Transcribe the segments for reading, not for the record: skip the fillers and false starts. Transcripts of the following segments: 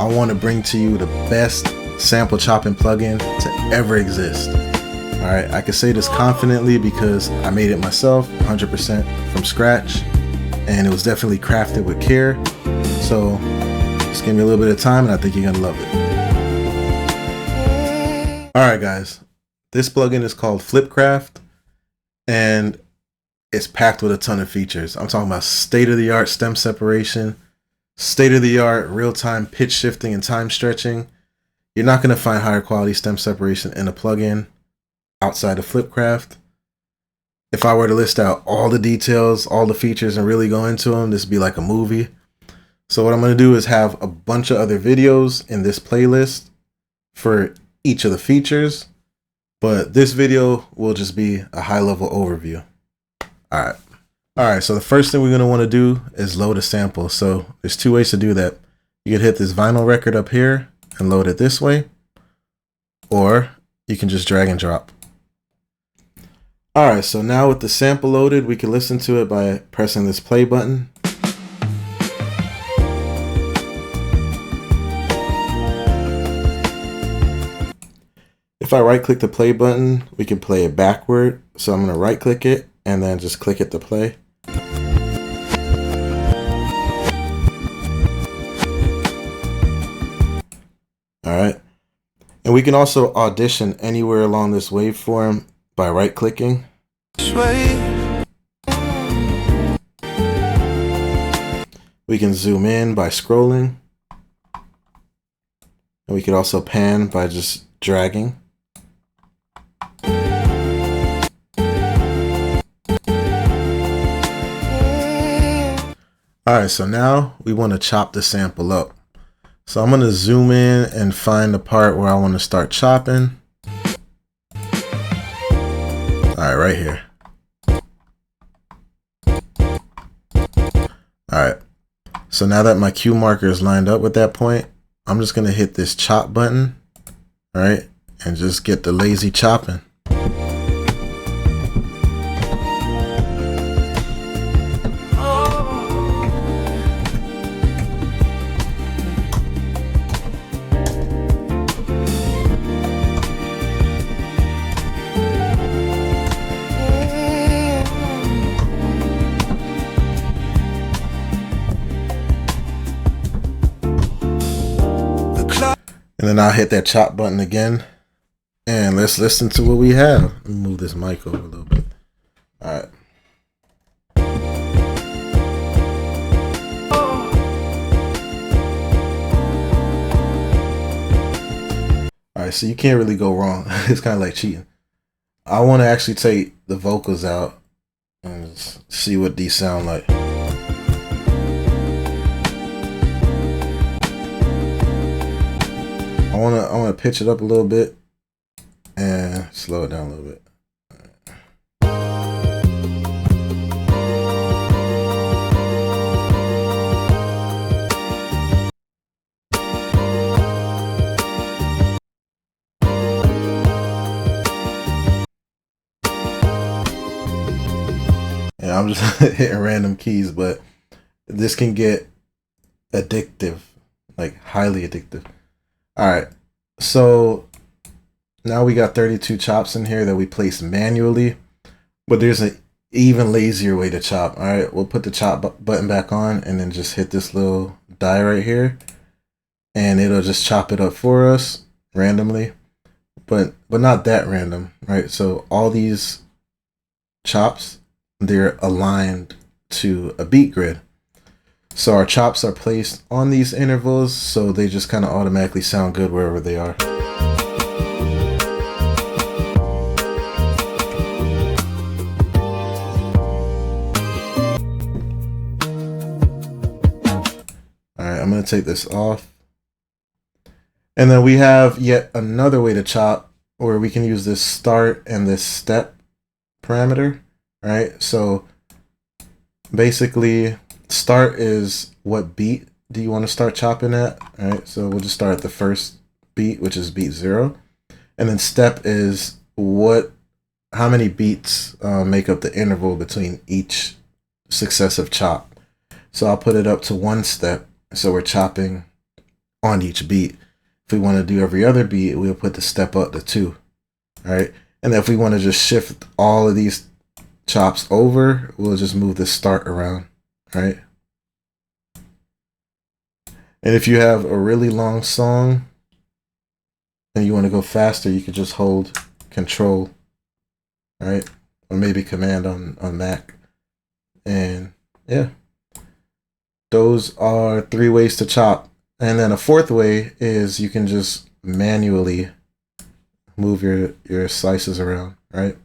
I want to bring to you the best sample chopping plugin to ever exist. Alright, I can say this confidently because I made it myself 100% from scratch, and it was definitely crafted with care. So just give me a little bit of time and I think you're gonna love it. Alright guys, this plugin is called FlipCraft and it's packed with a ton of features. I'm talking about state-of-the-art stem separation, state-of-the-art real-time pitch shifting and time stretching. You're not going to find higher quality stem separation in a plugin outside of FlipCraft. If I were to list out all the details, all the features, and really go into them, this would be like a movie. So what I'm going to do is have a bunch of other videos in this playlist for each of the features, but this video will just be a high-level overview. Alright, so the first thing we're going to want to do is load a sample. So there's two ways to do that. You can hit this vinyl record up here and load it this way, or you can just drag and drop. Alright, so now with the sample loaded, we can listen to it by pressing this play button. If I right click the play button, we can play it backward. So I'm going to right click it and then just click it to play. Alright, and we can also audition anywhere along this waveform by right clicking. We can zoom in by scrolling, and we could also pan by just dragging. Alright, so now we want to chop the sample up. So I'm going to zoom in and find the part where I want to start chopping. Alright, right here. Alright, so now that my cue marker is lined up with that point, I'm just going to hit this chop button, alright, and just get the lazy chopping. And then I'll hit that chop button again. And let's listen to what we have. Let me move this mic over a little bit. Alright. Alright, so you can't really go wrong. It's kind of like cheating. I want to actually take the vocals out and see what these sound like. I want to pitch it up a little bit and slow it down a little bit. Yeah, I'm just hitting random keys, but this can get addictive, like highly addictive. Alright, so now we got 32 chops in here that we place manually, but there's an even lazier way to chop. Alright, we'll put the chop button back on and then just hit this little die right here, and it'll just chop it up for us randomly, but not that random, right? So all these chops, they're aligned to a beat grid. So our chops are placed on these intervals, so they just kind of automatically sound good wherever they are. Alright, I'm going to take this off. And then we have yet another way to chop where we can use this start and this step parameter, right? So basically, start is what beat do you want to start chopping at? All right, so we'll just start at the first beat, which is beat 0. And then step is how many beats make up the interval between each successive chop. So I'll put it up to 1 step. So we're chopping on each beat. If we want to do every other beat, we'll put the step up to 2. All right. And if we want to just shift all of these chops over, we'll just move the start around. Right. And if you have a really long song and you want to go faster, you could just hold Control, right? Or maybe Command on Mac. And yeah, those are 3 ways to chop. And then a 4th way is you can just manually move your slices around, right?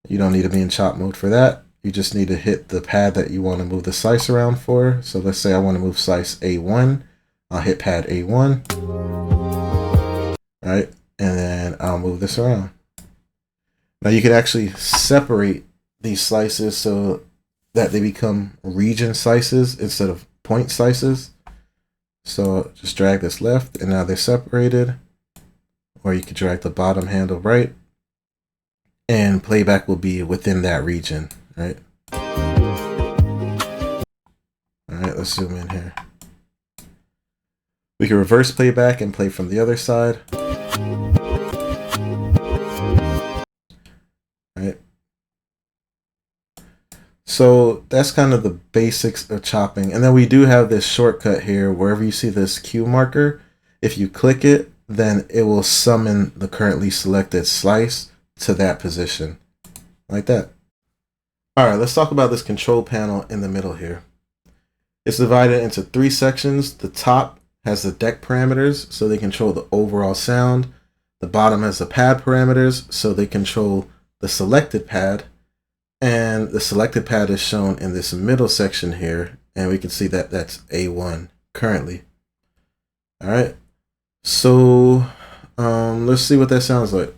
You don't need to be in chop mode for that. You just need to hit the pad that you want to move the slice around for. So let's say I want to move slice A1. I'll hit pad A1, right? And then I'll move this around. Now you can actually separate these slices so that they become region slices instead of point slices. So just drag this left and now they're separated. Or you can drag the bottom handle right and playback will be within that region, right? All right, let's zoom in here. We can reverse playback and play from the other side. Right. So that's kind of the basics of chopping. And then we do have this shortcut here. Wherever you see this Q marker, if you click it, then it will summon the currently selected slice to that position, like that. All right, let's talk about this control panel in the middle here. It's divided into 3 sections. The top has the deck parameters, so they control the overall sound. The bottom has the pad parameters, so they control the selected pad. And the selected pad is shown in this middle section here, and we can see that that's A1 currently. All right, so let's see what that sounds like.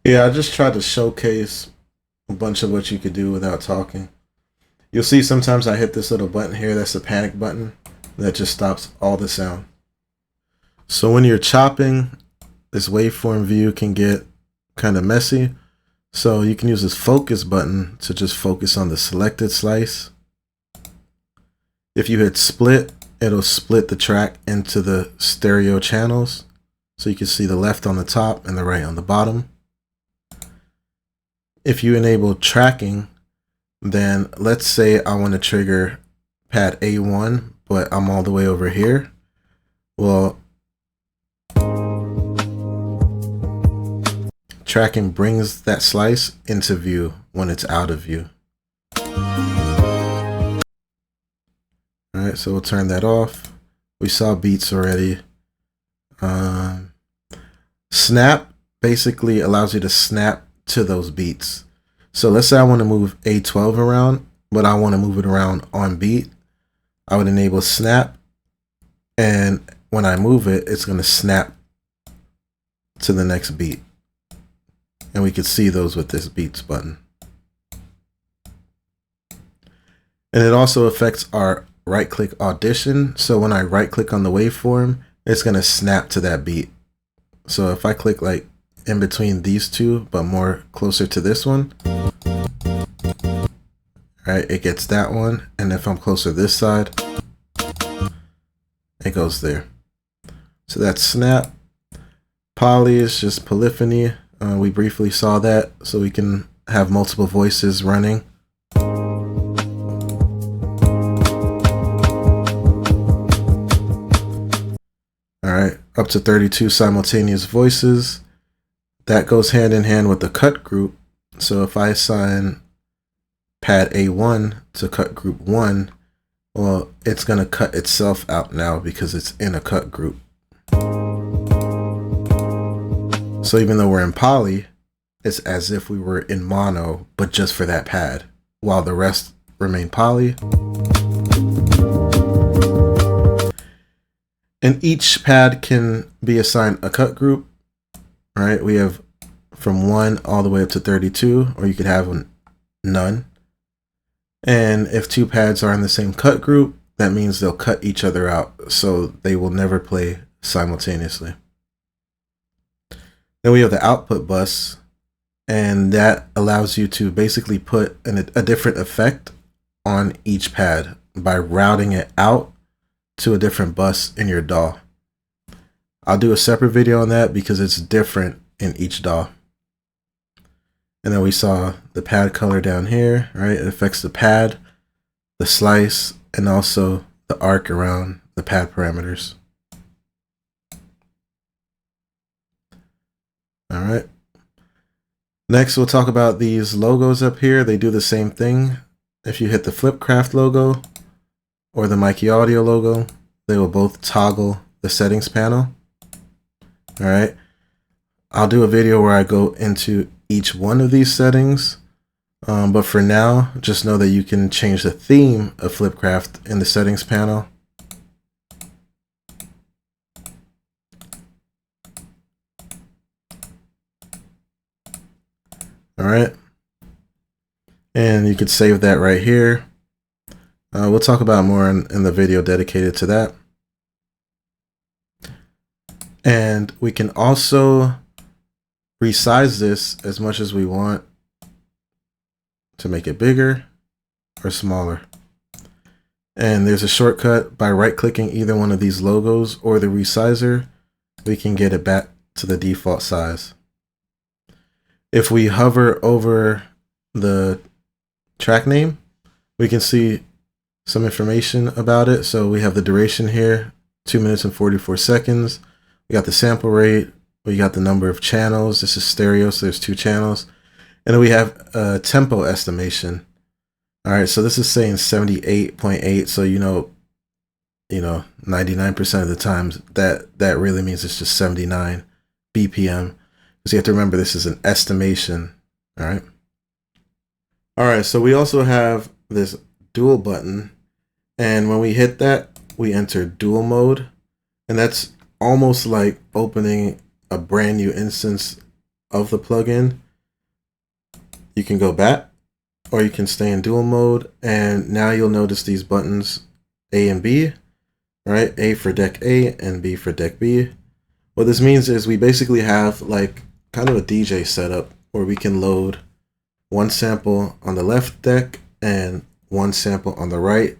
Yeah, I just tried to showcase a bunch of what you could do without talking. You'll see sometimes I hit this little button here, that's a panic button, that just stops all the sound. So when you're chopping, this waveform view can get kind of messy. So you can use this focus button to just focus on the selected slice. If you hit split, it'll split the track into the stereo channels. So you can see the left on the top and the right on the bottom. If you enable tracking, then let's say I want to trigger pad A1, but I'm all the way over here. Well, tracking brings that slice into view when it's out of view. All right, so we'll turn that off. We saw beats already. Snap basically allows you to snap to those beats. So let's say I want to move A12 around, but I want to move it around on beat. I would enable snap, and when I move it, it's going to snap to the next beat. And we could see those with this beats button. And it also affects our right click audition. So when I right click on the waveform, it's going to snap to that beat. So if I click like in between these two, but more closer to this one, right, it gets that one. And if I'm closer this side, it goes there. So that's snap. Poly is just polyphony. We briefly saw that, so we can have multiple voices running. All right, up to 32 simultaneous voices. That goes hand in hand with the cut group. So if I assign pad A1 to cut group 1, well, it's going to cut itself out now because it's in a cut group. So even though we're in poly, it's as if we were in mono, but just for that pad, while the rest remain poly. And each pad can be assigned a cut group, right? We have from 1 all the way up to 32, or you could have none. And if two pads are in the same cut group, that means they'll cut each other out, so they will never play simultaneously. Then we have the output bus, and that allows you to basically put a different effect on each pad by routing it out to a different bus in your DAW. I'll do a separate video on that because it's different in each DAW. And then we saw the pad color down here, right? It affects the pad, the slice, and also the arc around the pad parameters. All right. Next, we'll talk about these logos up here. They do the same thing. If you hit the FlipCraft logo or the Mikey Audio logo, they will both toggle the settings panel. All right. I'll do a video where I go into each one of these settings. But for now, just know that you can change the theme of FlipCraft in the settings panel. All right. And you could save that right here. We'll talk about more in the video dedicated to that. And we can also resize this as much as we want to make it bigger or smaller. And there's a shortcut by right-clicking either one of these logos or the resizer, we can get it back to the default size. If we hover over the track name, we can see some information about it. So we have the duration here, 2 minutes and 44 seconds. We got the sample rate. We got the number of channels. This is stereo, so there's 2 channels. And then we have a tempo estimation. All right, so this is saying 78.8. So you know, 99% of the times that really means it's just 79 BPM. Because you have to remember this is an estimation. All right. All right, so we also have this dual button, and when we hit that, we enter dual mode, and that's almost like opening a brand new instance of the plugin, you can go back, or you can stay in dual mode, and now you'll notice these buttons A and B, right? A for deck A and B for deck B. What this means is we basically have like kind of a DJ setup where we can load one sample on the left deck and one sample on the right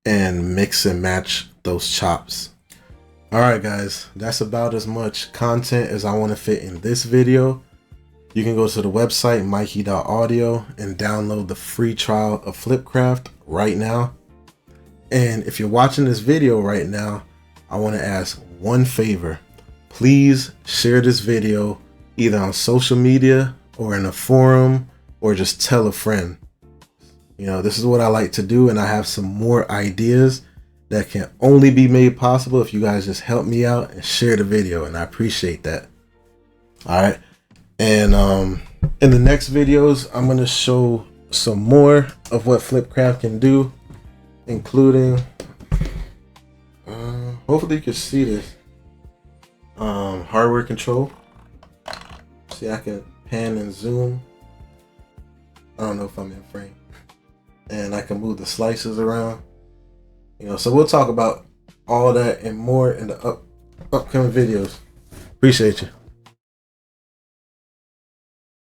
and mix and match those chops. All right, guys, that's about as much content as I want to fit in this video. You can go to the website mikey.audio and download the free trial of FlipCraft right now. And if you're watching this video right now, I want to ask one favor. Please share this video either on social media or in a forum, or just tell a friend. You know, this is what I like to do, and I have some more ideas that can only be made possible if you guys just help me out and share the video, and I appreciate that. All right. And in the next videos, I'm going to show some more of what FlipCraft can do, including, hopefully you can see this, hardware control. See, I can pan and zoom. I don't know if I'm in frame. And I can move the slices around. You know, so we'll talk about all that and more in the upcoming videos. Appreciate you.